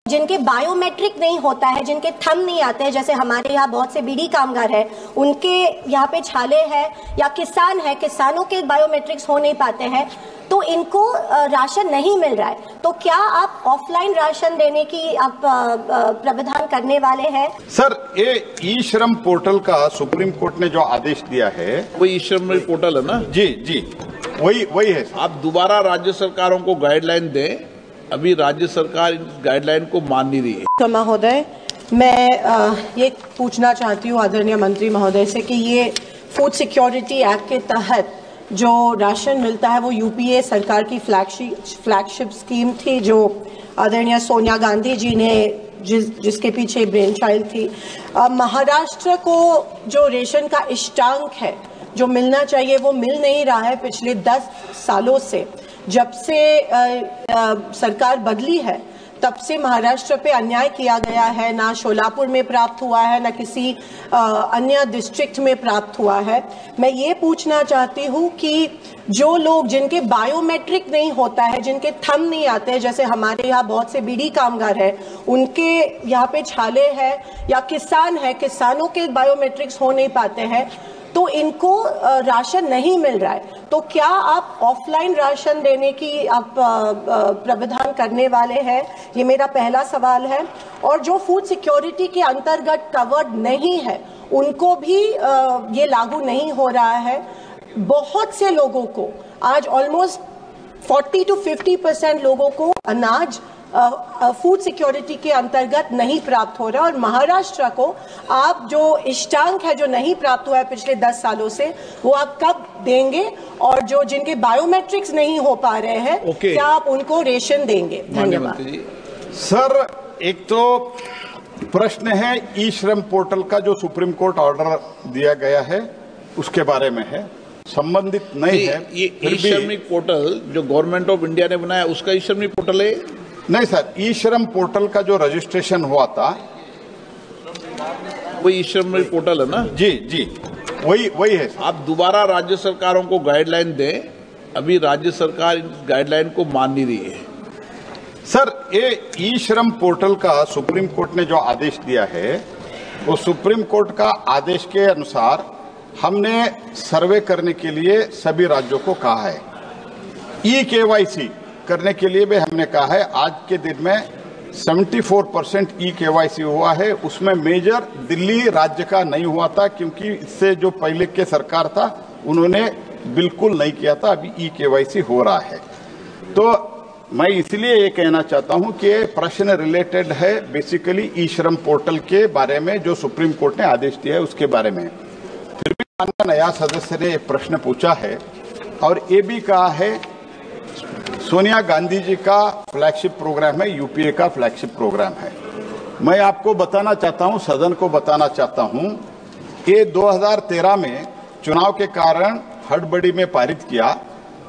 जिनके बायोमेट्रिक नहीं होता है, जिनके थंब नहीं आते हैं, जैसे हमारे यहाँ बहुत से बीड़ी कामगार हैं, उनके यहाँ पे छाले हैं, या किसान है, किसानों के बायोमेट्रिक्स हो नहीं पाते हैं, तो इनको राशन नहीं मिल रहा है। तो क्या आप ऑफलाइन राशन देने की आप प्रावधान करने वाले हैं? सर, ये ई श्रम पोर्टल का सुप्रीम कोर्ट ने जो आदेश दिया है, वही ई श्रम पोर्टल है ना? जी जी, वही है। आप दोबारा राज्य सरकारों को गाइडलाइन दें। अभी राज्य सरकार इस गाइडलाइन को मान नहीं रही है। महोदय, मैं ये पूछना चाहती हूँ आदरणीय मंत्री महोदय से कि ये फूड सिक्योरिटी एक्ट के तहत जो राशन मिलता है वो यूपीए सरकार की फ्लैगशिप स्कीम थी, जो आदरणीय सोनिया गांधी जी ने जिसके पीछे ब्रेन चाइल्ड थी। महाराष्ट्र को जो रेशन का इष्टांक है जो मिलना चाहिए वो मिल नहीं रहा है पिछले 10 सालों से। जब से सरकार बदली है तब से महाराष्ट्र पे अन्याय किया गया है, ना शोलापुर में प्राप्त हुआ है, ना किसी अन्य डिस्ट्रिक्ट में प्राप्त हुआ है। मैं ये पूछना चाहती हूँ कि जो लोग जिनके बायोमेट्रिक नहीं होता है, जिनके थंब नहीं आते हैं, जैसे हमारे यहाँ बहुत से बीड़ी कामगार हैं, उनके यहाँ पे छाले हैं, या किसान है, किसानों के बायोमेट्रिक्स हो नहीं पाते हैं, तो इनको राशन नहीं मिल रहा है। तो क्या आप ऑफलाइन राशन देने की आप प्रावधान करने वाले हैं? ये मेरा पहला सवाल है। और जो फूड सिक्योरिटी के अंतर्गत कवर्ड नहीं है उनको भी ये लागू नहीं हो रहा है। बहुत से लोगों को आज ऑलमोस्ट 40 to 50% लोगों को अनाज फूड सिक्योरिटी के अंतर्गत नहीं प्राप्त हो रहा, और महाराष्ट्र को आप जो इष्टांक है जो नहीं प्राप्त हुआ है पिछले 10 सालों से, वो आप कब देंगे? और जो जिनके बायोमेट्रिक्स नहीं हो पा रहे हैं, क्या आप उनको रेशन देंगे? धन्यवाद। सर, एक तो प्रश्न है ई श्रम पोर्टल का जो सुप्रीम कोर्ट ऑर्डर दिया गया है उसके बारे में है, संबंधित नहीं है। ये ई श्रमिक पोर्टल जो गवर्नमेंट ऑफ इंडिया ने बनाया उसका ई श्रमिक पोर्टल है? नहीं सर, ई श्रम पोर्टल का जो रजिस्ट्रेशन हुआ था वो ई श्रम पोर्टल है ना? जी जी, वही है। आप दोबारा राज्य सरकारों को गाइडलाइन दें। अभी राज्य सरकार इस गाइडलाइन को मान नहीं रही है। सर, ये ई श्रम पोर्टल का सुप्रीम कोर्ट ने जो आदेश दिया है, वो सुप्रीम कोर्ट का आदेश के अनुसार हमने सर्वे करने के लिए सभी राज्यों को कहा है। ई केवाईसी करने के लिए भी हमने कहा है। आज के दिन में 74% ई केवाईसी हुआ है। उसमें मेजर दिल्ली राज्य का नहीं हुआ था, क्योंकि इससे जो पहले के सरकार था उन्होंने बिल्कुल नहीं किया था। अभी ई केवाईसी हो रहा है। तो मैं इसलिए ये कहना चाहता हूं कि प्रश्न रिलेटेड है बेसिकली ई श्रम पोर्टल के बारे में जो सुप्रीम कोर्ट ने आदेश दिया है उसके बारे में। फिर भी माननीय नया सदस्य ने एक प्रश्न पूछा है और ये भी कहा है सोनिया गांधी जी का फ्लैगशिप प्रोग्राम है, यूपीए का फ्लैगशिप प्रोग्राम है। मैं आपको बताना चाहता हूं, सदन को बताना चाहता हूं कि 2013 में चुनाव के कारण हड़बड़ी में पारित किया।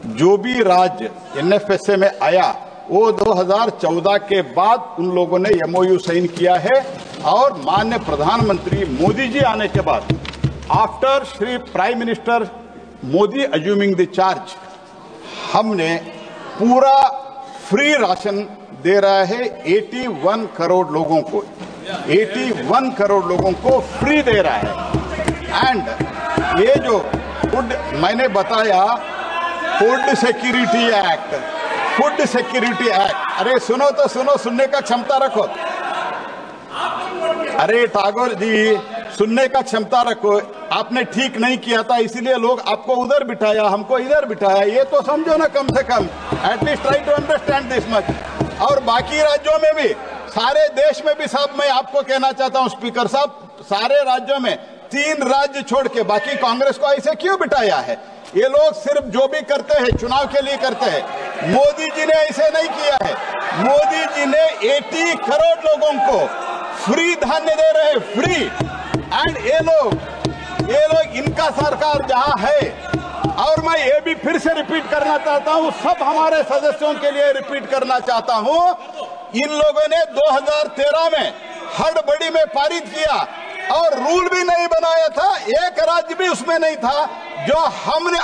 जो भी राज्य एनएफएसए में आया वो 2014 के बाद उन लोगों ने एमओयू साइन किया है, और माननीय प्रधानमंत्री मोदी जी आने के बाद, after Shri prime minister Modi assuming the charge, हमने पूरा फ्री राशन दे रहा है 81 करोड़ लोगों को। 81 करोड़ लोगों को फ्री दे रहा है। एंड ये जो फूड मैंने बताया, food security act, food security act, अरे सुनो तो सुनो, सुनने का क्षमता रखो। अरे ठाकुर जी, सुनने का क्षमता रखो। आपने ठीक नहीं किया था, इसीलिए लोग आपको उधर बिठाया, हमको इधर बिठाया। ये तो समझो ना, कम से कम at least try to understand this much. और बाकी राज्यों में भी, सारे देश में भी साहब, मैं आपको कहना चाहता हूं स्पीकर साहब, सारे राज्यों में 3 राज्य छोड़ के बाकी कांग्रेस को ऐसे क्यों बिठाया है? ये लोग सिर्फ जो भी करते हैं चुनाव के लिए करते हैं। मोदी जी ने ऐसे नहीं किया है। मोदी जी ने 80 करोड़ लोगों को फ्री धान्य दे रहे हैं, फ्री। एंड ये लोग इनका सरकार जहां है। और मैं ये भी फिर से रिपीट करना चाहता हूं, सब हमारे सदस्यों के लिए रिपीट करना चाहता हूं, इन लोगों ने 2013 में हड़बड़ी में पारित किया और रूल भी नहीं बनाया था, एक राज्य भी उसमें नहीं था, जो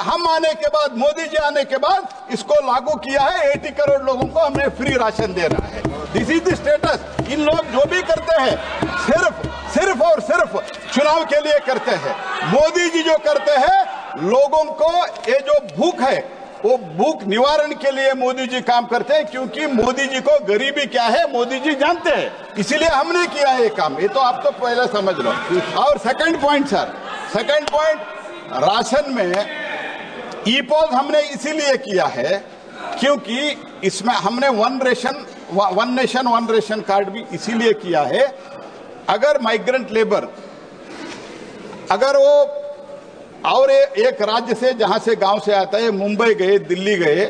हम आने के बाद, मोदी जी आने के बाद इसको लागू किया है। 80 करोड़ लोगों को हमने फ्री राशन दे रहा है। This is the status. इन लोग जो भी करते हैं सिर्फ और सिर्फ चुनाव के लिए करते हैं। मोदी जी जो करते हैं लोगों को ये जो भूख है वो भूख निवारण के लिए मोदी जी काम करते हैं, क्योंकि मोदी जी को गरीबी क्या है मोदी जी जानते हैं, इसीलिए हमने किया है ये काम। ये तो आप तो पहले समझ लो। और second point sir, second point, ration में ई पॉज हमने इसीलिए किया है क्योंकि इसमें हमने one nation one ration card भी इसीलिए किया है। अगर माइग्रेंट लेबर अगर वो और एक राज्य से जहां से गांव से आता है, मुंबई गए, दिल्ली गए,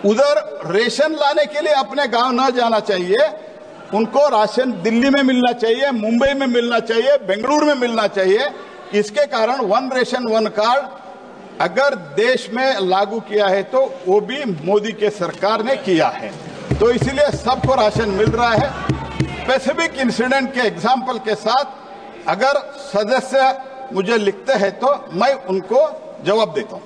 उधर रेशन लाने के लिए अपने गांव न जाना चाहिए, उनको राशन दिल्ली में मिलना चाहिए, मुंबई में मिलना चाहिए, बेंगलुरु में मिलना चाहिए। इसके कारण वन रेशन वन कार्ड अगर देश में लागू किया है तो वो भी मोदी के सरकार ने किया है, तो इसीलिए सबको राशन मिल रहा है। स्पेसिफिक इंसिडेंट के एग्जाम्पल के साथ अगर सदस्य मुझे लिखते हैं तो मैं उनको जवाब देता हूं।